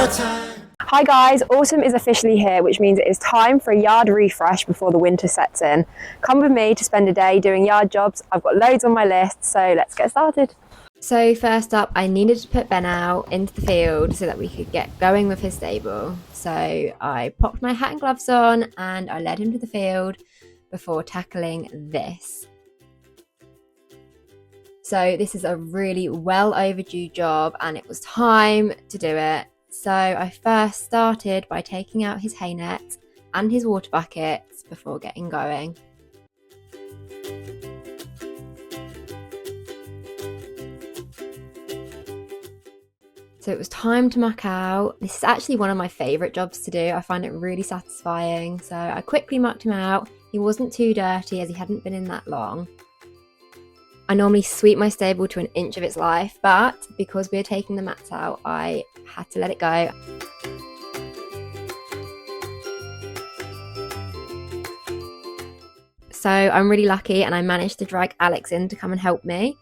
Hi guys, autumn is officially here, which means it is time for a yard refresh before the winter sets in. Come with me to spend a day doing yard jobs. I've got loads on my list, so let's get started. So first up, I needed to put Ben out into the field so that we could get going with his stable. So I popped my hat and gloves on and I led him to the field before tackling this. So this is a really well overdue job and it was time to do it. So I first started by taking out his haynets and his water buckets before getting going. So it was time to muck out. This is actually one of my favourite jobs to do. I find it really satisfying. So I quickly mucked him out. He wasn't too dirty as he hadn't been in that long. I normally sweep my stable to an inch of its life, but because we were taking the mats out, I had to let it go. So I'm really lucky and I managed to drag Alex in to come and help me.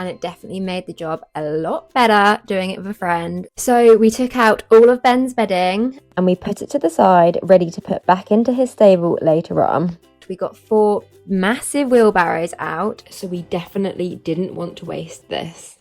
And it definitely made the job a lot better doing it with a friend. So we took out all of Ben's bedding and we put it to the side, ready to put back into his stable later on. We got 4 massive wheelbarrows out, so we definitely didn't want to waste this.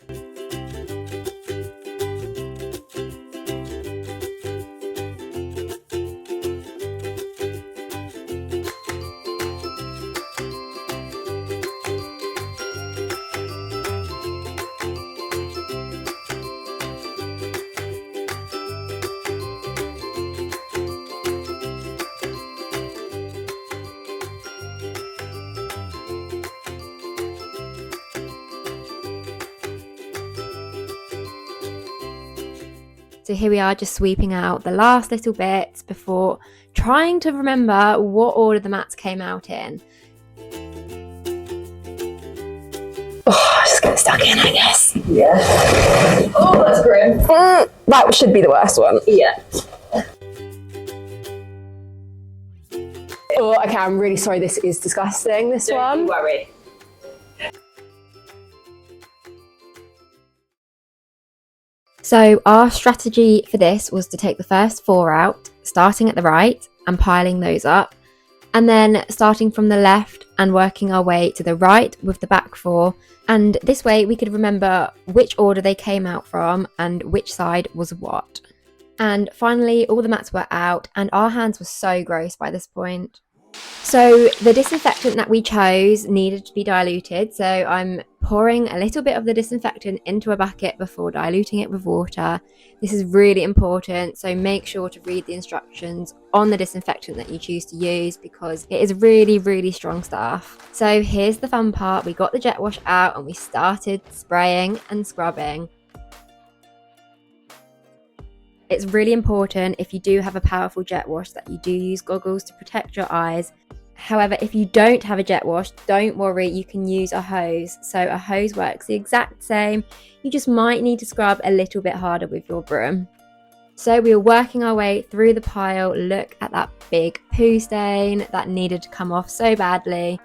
So here we are just sweeping out the last little bits before trying to remember what order the mats came out in. Oh, just get stuck in, I guess. Yeah. Oh, that's grim. That should be the worst one. Yeah. Oh, okay, I'm really sorry, this is disgusting, this one. Don't worry. So our strategy for this was to take the first 4 out, starting at the right and piling those up, and then starting from the left and working our way to the right with the back 4. And this way we could remember which order they came out from and which side was what. And finally, all the mats were out and our hands were so gross by this point. So the disinfectant that we chose needed to be diluted, so I'm pouring a little bit of the disinfectant into a bucket before diluting it with water. This is really important, so make sure to read the instructions on the disinfectant that you choose to use because it is really, really strong stuff. So here's the fun part. We got the jet wash out and we started spraying and scrubbing. It's really important if you do have a powerful jet wash that you do use goggles to protect your eyes. However, if you don't have a jet wash, don't worry, you can use a hose. So a hose works the exact same. You just might need to scrub a little bit harder with your broom. So we were working our way through the pile. Look at that big poo stain that needed to come off so badly.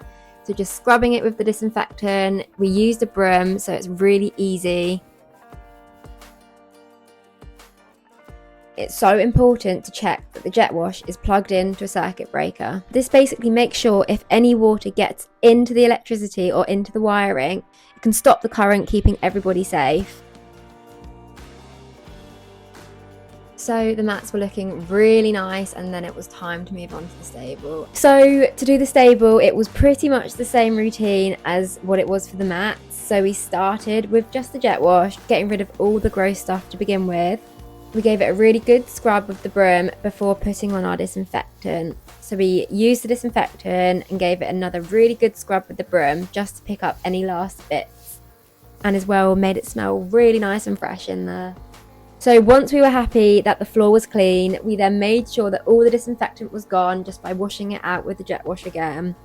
So just scrubbing it with the disinfectant. We used a broom, so it's really easy. It's so important to check that the jet wash is plugged into a circuit breaker. This basically makes sure if any water gets into the electricity or into the wiring, it can stop the current, keeping everybody safe. So the mats were looking really nice and then it was time to move on to the stable. So to do the stable, it was pretty much the same routine as what it was for the mats. So we started with just the jet wash, getting rid of all the gross stuff to begin with. We gave it a really good scrub with the broom before putting on our disinfectant. So we used the disinfectant and gave it another really good scrub with the broom just to pick up any last bits. And as well made it smell really nice and fresh in there. So once we were happy that the floor was clean, we then made sure that all the disinfectant was gone just by washing it out with the jet wash again.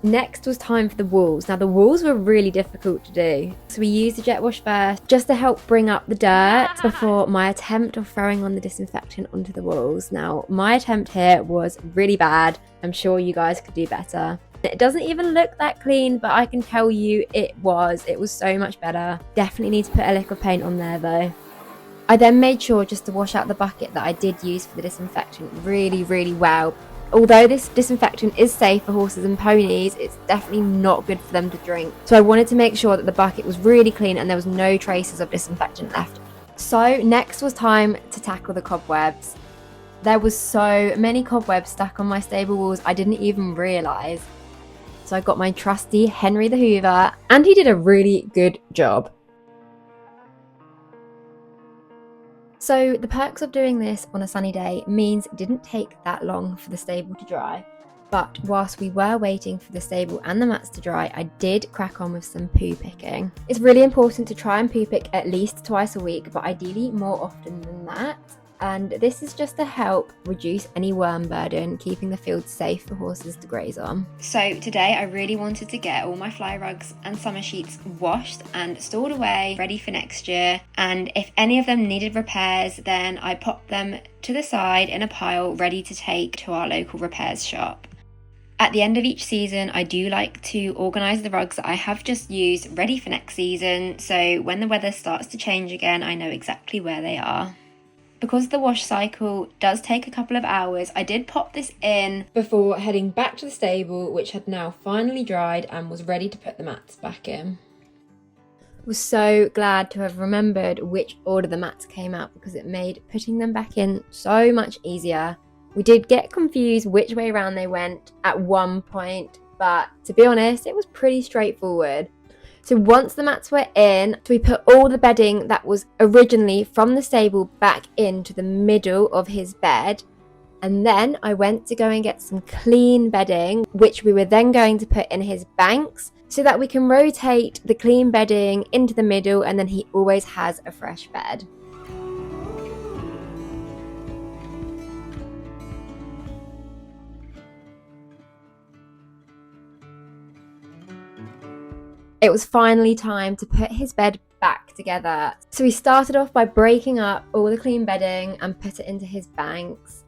Next was time for the walls. Now the walls were really difficult to do. So we used the jet wash first just to help bring up the dirt before my attempt of throwing on the disinfectant onto the walls. Now my attempt here was really bad. I'm sure you guys could do better. It doesn't even look that clean, but I can tell you it was so much better. Definitely need to put a lick of paint on there though. I then made sure just to wash out the bucket that I did use for the disinfectant really, really well. Although this disinfectant is safe for horses and ponies, it's definitely not good for them to drink. So I wanted to make sure that the bucket was really clean and there was no traces of disinfectant left. So next was time to tackle the cobwebs. There was so many cobwebs stuck on my stable walls I didn't even realise. So I got my trusty Henry the Hoover, and he did a really good job. So the perks of doing this on a sunny day means it didn't take that long for the stable to dry. But whilst we were waiting for the stable and the mats to dry, I did crack on with some poo picking. It's really important to try and poo pick at least twice a week, but ideally more often than that. And this is just to help reduce any worm burden, keeping the field safe for horses to graze on. So today I really wanted to get all my fly rugs and summer sheets washed and stored away, ready for next year. And if any of them needed repairs, then I popped them to the side in a pile ready to take to our local repairs shop. At the end of each season, I do like to organise the rugs that I have just used ready for next season, so when the weather starts to change again, I know exactly where they are. Because the wash cycle does take a couple of hours, I did pop this in before heading back to the stable, which had now finally dried and was ready to put the mats back in. I was so glad to have remembered which order the mats came out because it made putting them back in so much easier. We did get confused which way around they went at one point, but to be honest, it was pretty straightforward. So once the mats were in, we put all the bedding that was originally from the stable back into the middle of his bed. And then I went to go and get some clean bedding, which we were then going to put in his banks so that we can rotate the clean bedding into the middle, and then he always has a fresh bed. It was finally time to put his bed back together. So we started off by breaking up all the clean bedding and put it into his banks.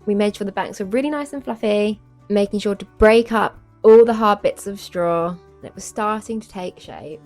We made sure the banks were really nice and fluffy, making sure to break up all the hard bits of straw. It was starting to take shape.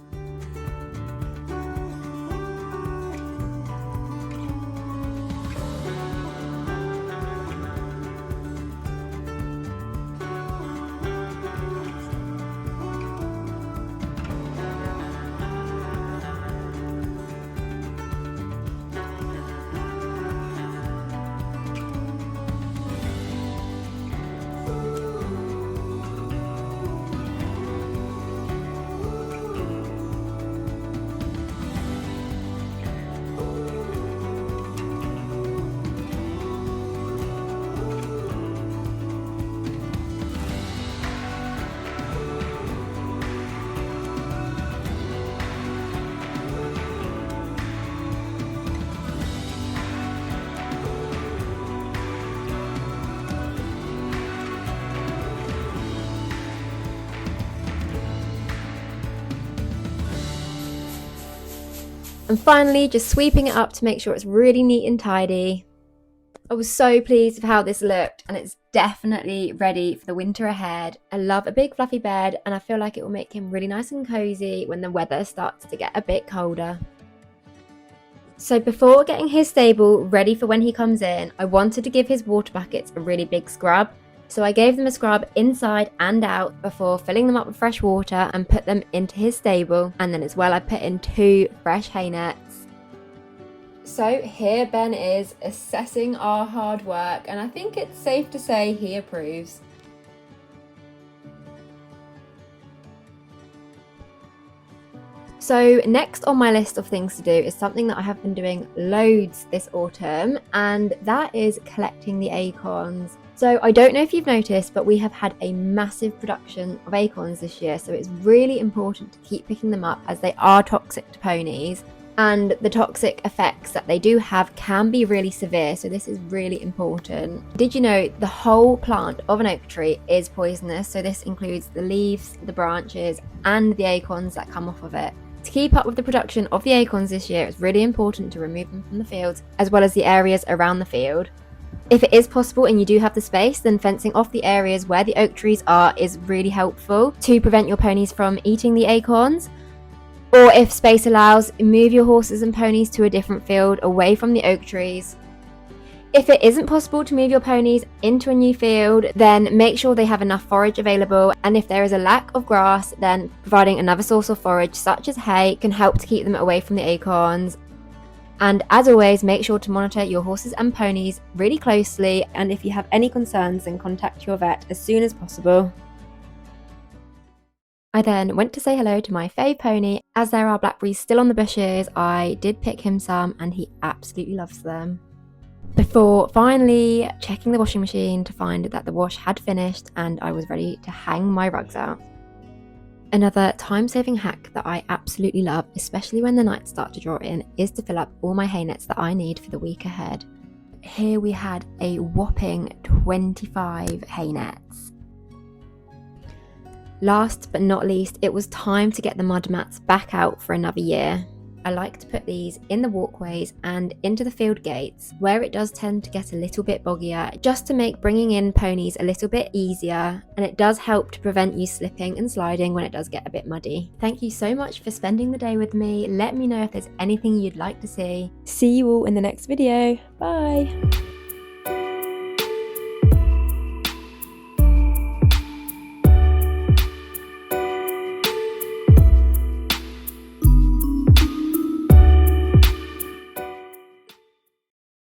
And finally, just sweeping it up to make sure it's really neat and tidy. I was so pleased with how this looked, and it's definitely ready for the winter ahead. I love a big fluffy bed, and I feel like it will make him really nice and cozy when the weather starts to get a bit colder. So before getting his stable ready for when he comes in, I wanted to give his water buckets a really big scrub. So I gave them a scrub inside and out before filling them up with fresh water and put them into his stable. And then as well, I put in 2 fresh haynets. So here Ben is assessing our hard work, and I think it's safe to say he approves. So next on my list of things to do is something that I have been doing loads this autumn, and that is collecting the acorns. So I don't know if you've noticed, but we have had a massive production of acorns this year, so it's really important to keep picking them up as they are toxic to ponies, and the toxic effects that they do have can be really severe, so this is really important. Did you know the whole plant of an oak tree is poisonous? So this includes the leaves, the branches, and the acorns that come off of it. To keep up with the production of the acorns this year, it's really important to remove them from the fields as well as the areas around the field. If it is possible and you do have the space, then fencing off the areas where the oak trees are is really helpful to prevent your ponies from eating the acorns. Or if space allows, move your horses and ponies to a different field away from the oak trees. If it isn't possible to move your ponies into a new field, then make sure they have enough forage available, and if there is a lack of grass, then providing another source of forage such as hay can help to keep them away from the acorns. And as always, make sure to monitor your horses and ponies really closely, and if you have any concerns, then contact your vet as soon as possible. I then went to say hello to my fave pony. As there are blackberries still on the bushes, I did pick him some and he absolutely loves them. Before finally checking the washing machine to find that the wash had finished and I was ready to hang my rugs out. Another time-saving hack that I absolutely love, especially when the nights start to draw in, is to fill up all my haynets that I need for the week ahead. Here we had a whopping 25 haynets. Last but not least, it was time to get the mud mats back out for another year. I like to put these in the walkways and into the field gates where it does tend to get a little bit boggier, just to make bringing in ponies a little bit easier, and it does help to prevent you slipping and sliding when it does get a bit muddy. Thank you so much for spending the day with me. Let me know if there's anything you'd like to see. See you all in the next video. Bye!